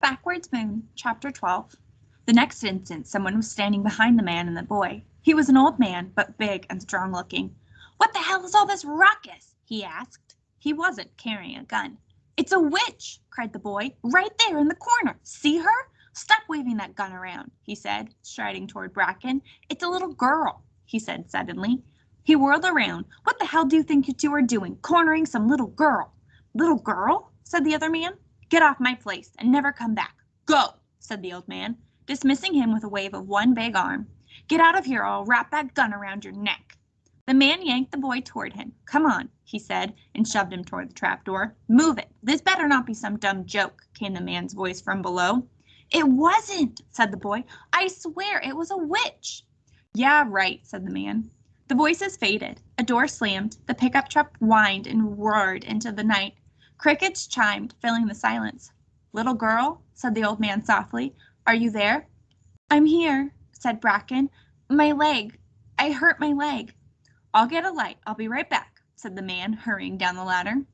Backwards Moon, Chapter 12. The next instant, someone was standing behind the man and the boy. He was an old man, but big and strong-looking. "What the hell is all this ruckus?" he asked. He wasn't carrying a gun. "It's a witch!" cried the boy. "Right there in the corner. See her? Stop waving that gun around," he said, striding toward Bracken. "It's a little girl," he said suddenly. He whirled around. "What the hell do you think you two are doing, cornering some little girl?" "Little girl?" said the other man. "Get off my place and never come back. Go," said the old man, dismissing him with a wave of one big arm. "Get out of here or I'll wrap that gun around your neck." The man yanked the boy toward him. "Come on," he said, and shoved him toward the trapdoor. "Move it. This better not be some dumb joke," came the man's voice from below. "It wasn't," said the boy. "I swear it was a witch." "Yeah, right," said the man. The voices faded. A door slammed. The pickup truck whined and roared into the night. Crickets chimed, filling the silence. "Little girl," said the old man softly, "are you there?" "I'm here," said Bracken. "My leg. I hurt my leg." "I'll get a light. I'll be right back," said the man, hurrying down the ladder.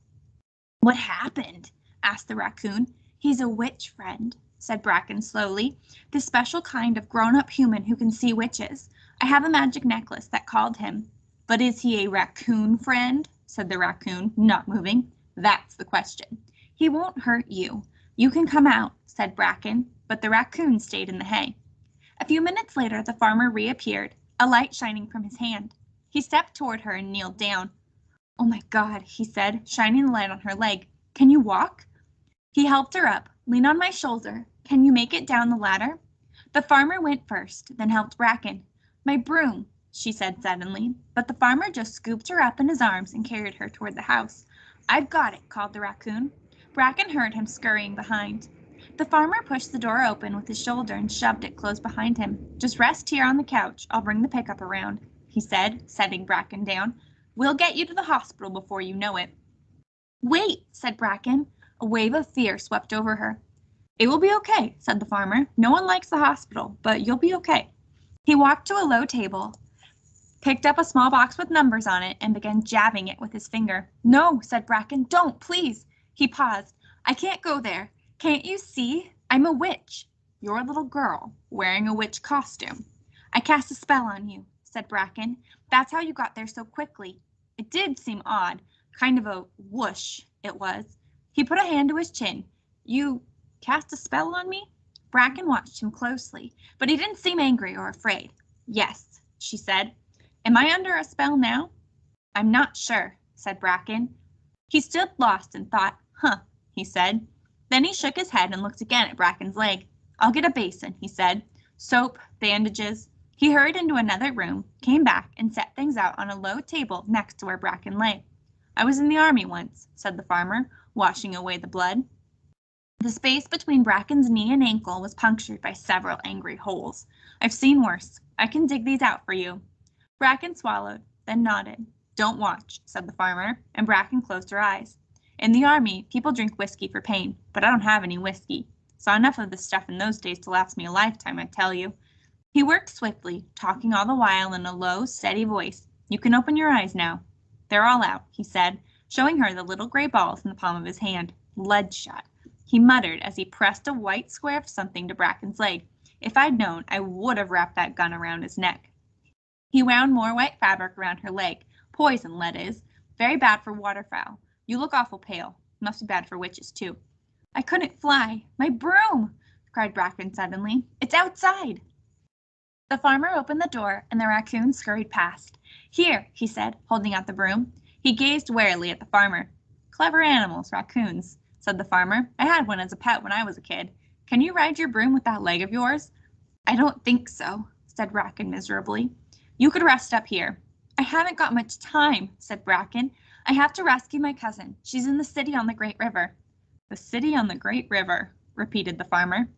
"What happened?" asked the raccoon. "He's a witch, friend," said Bracken slowly. "The special kind of grown-up human who can see witches. I have a magic necklace that called him." "But is he a raccoon, friend?" said the raccoon, not moving. "That's the question." "He won't hurt you. You can come out," said Bracken, but the raccoon stayed in the hay. A few minutes later, the farmer reappeared, a light shining from his hand. He stepped toward her and kneeled down. "Oh my God," he said, shining the light on her leg. "Can you walk?" He helped her up. "Lean on my shoulder. Can you make it down the ladder?" The farmer went first, then helped Bracken. "My broom," she said suddenly, but the farmer just scooped her up in his arms and carried her toward the house. "I've got it," called the raccoon. Bracken heard him scurrying behind. The farmer pushed the door open with his shoulder and shoved it close behind him. "Just rest here on the couch. I'll bring the pickup around," he said, setting Bracken down. "We'll get you to the hospital before you know it." "Wait," said Bracken. A wave of fear swept over her. "It will be okay," said the farmer. "No one likes the hospital, but you'll be okay." He walked to a low table, picked up a small box with numbers on it, and began jabbing it with his finger. "No," said Bracken. "Don't, please." He paused. "I can't go there. Can't you see? I'm a witch." "You're a little girl, wearing a witch costume." "I cast a spell on you," said Bracken. "That's how you got there so quickly." It did seem odd. Kind of a whoosh, it was. He put a hand to his chin. "You cast a spell on me?" Bracken watched him closely, but he didn't seem angry or afraid. "Yes," she said. "Am I under a spell now?" "I'm not sure," said Bracken. He stood lost and thought. He said. Then he shook his head and looked again at Bracken's leg. "I'll get a basin," he said. "Soap, bandages." He hurried into another room, came back, and set things out on a low table next to where Bracken lay. "I was in the army once," said the farmer, washing away the blood. The space between Bracken's knee and ankle was punctured by several angry holes. "I've seen worse. I can dig these out for you." Bracken swallowed, then nodded. "Don't watch," said the farmer, and Bracken closed her eyes. "In the army, people drink whiskey for pain, but I don't have any whiskey. Saw enough of this stuff in those days to last me a lifetime, I tell you." He worked swiftly, talking all the while in a low, steady voice. "You can open your eyes now." "They're all out," he said, showing her the little gray balls in the palm of his hand. "Lead-shot," he muttered as he pressed a white square of something to Bracken's leg. "If I'd known, I would have wrapped that gun around his neck." He wound more white fabric around her leg. "Poison, lead is. Very bad for waterfowl. You look awful pale. Must be bad for witches, too." "I couldn't fly. My broom!" cried Bracken suddenly. "It's outside." The farmer opened the door, and the raccoon scurried past. "Here," he said, holding out the broom. He gazed warily at the farmer. "Clever animals, raccoons," said the farmer. "I had one as a pet when I was a kid. Can you ride your broom with that leg of yours?" "I don't think so," said Bracken miserably. "You could rest up here." "I haven't got much time," said Bracken. "I have to rescue my cousin. She's in the city on the Great River." "The city on the Great River," repeated the farmer.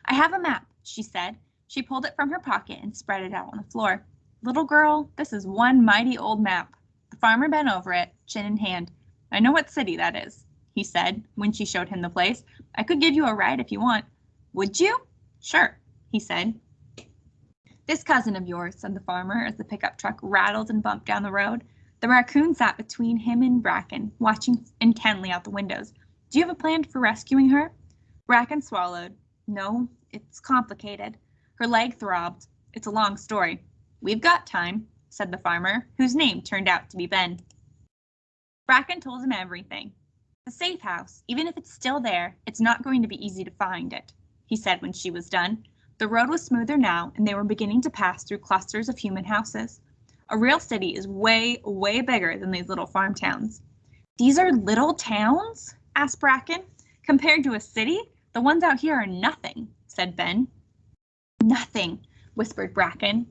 "I have a map," she said. She pulled it from her pocket and spread it out on the floor. "Little girl, this is one mighty old map." The farmer bent over it, chin in hand. "I know what city that is," he said, when she showed him the place. "I could give you a ride if you want." "Would you?" "Sure," he said. "This cousin of yours," said the farmer as the pickup truck rattled and bumped down the road. The raccoon sat between him and Bracken, watching intently out the windows. "Do you have a plan for rescuing her?" Bracken swallowed. No, it's complicated. Her leg throbbed. It's a long story. We've got time, said the farmer, whose name turned out to be Ben. Bracken told him everything. The safe house, even if it's still there, it's not going to be easy to find it, he said when she was done. The road was smoother now, and they were beginning to pass through clusters of human houses. A real city is way, way bigger than these little farm towns. These are little towns? Asked Bracken. Compared to a city, the ones out here are nothing, said Ben. Nothing, whispered Bracken.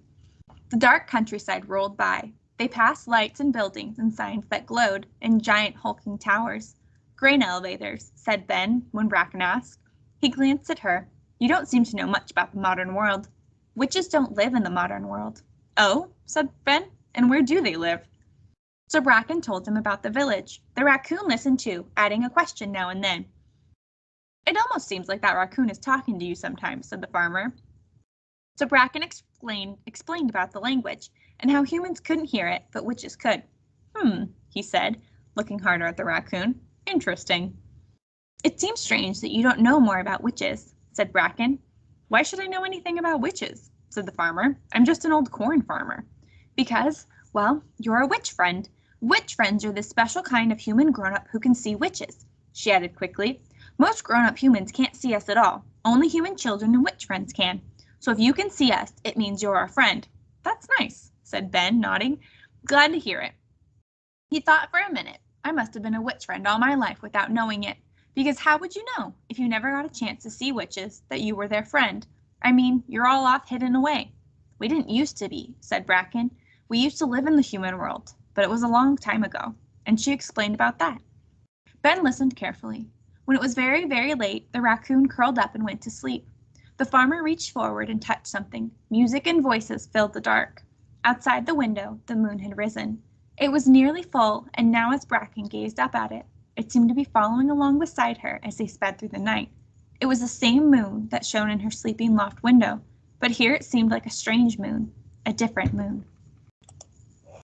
The dark countryside rolled by. They passed lights and buildings and signs that glowed, and giant hulking towers. Grain elevators, said Ben when Bracken asked. He glanced at her. You don't seem to know much about the modern world. Witches don't live in the modern world. Oh, said Ben, and where do they live? So Bracken told him about the village. The raccoon listened too, adding a question now and then. It almost seems like that raccoon is talking to you sometimes, said the farmer. So Bracken explained about the language and how humans couldn't hear it, but witches could. He said, looking harder at the raccoon. Interesting. It seems strange that you don't know more about witches, said Bracken. Why should I know anything about witches? Said the farmer. I'm just an old corn farmer. Because, well, you're a witch friend. Witch friends are this special kind of human grown-up who can see witches, she added quickly. Most grown-up humans can't see us at all. Only human children and witch friends can. So if you can see us, it means you're our friend. That's nice, said Ben, nodding. Glad to hear it. He thought for a minute. I must have been a witch friend all my life without knowing it. Because how would you know, if you never got a chance to see witches, that you were their friend? I mean, you're all off hidden away. We didn't used to be, said Bracken. We used to live in the human world, but it was a long time ago. And she explained about that. Ben listened carefully. When it was very, very late, the raccoon curled up and went to sleep. The farmer reached forward and touched something. Music and voices filled the dark. Outside the window, the moon had risen. It was nearly full, and now as Bracken gazed up at it, it seemed to be following along beside her as they sped through the night. It was the same moon that shone in her sleeping loft window, but here it seemed like a strange moon, a different moon.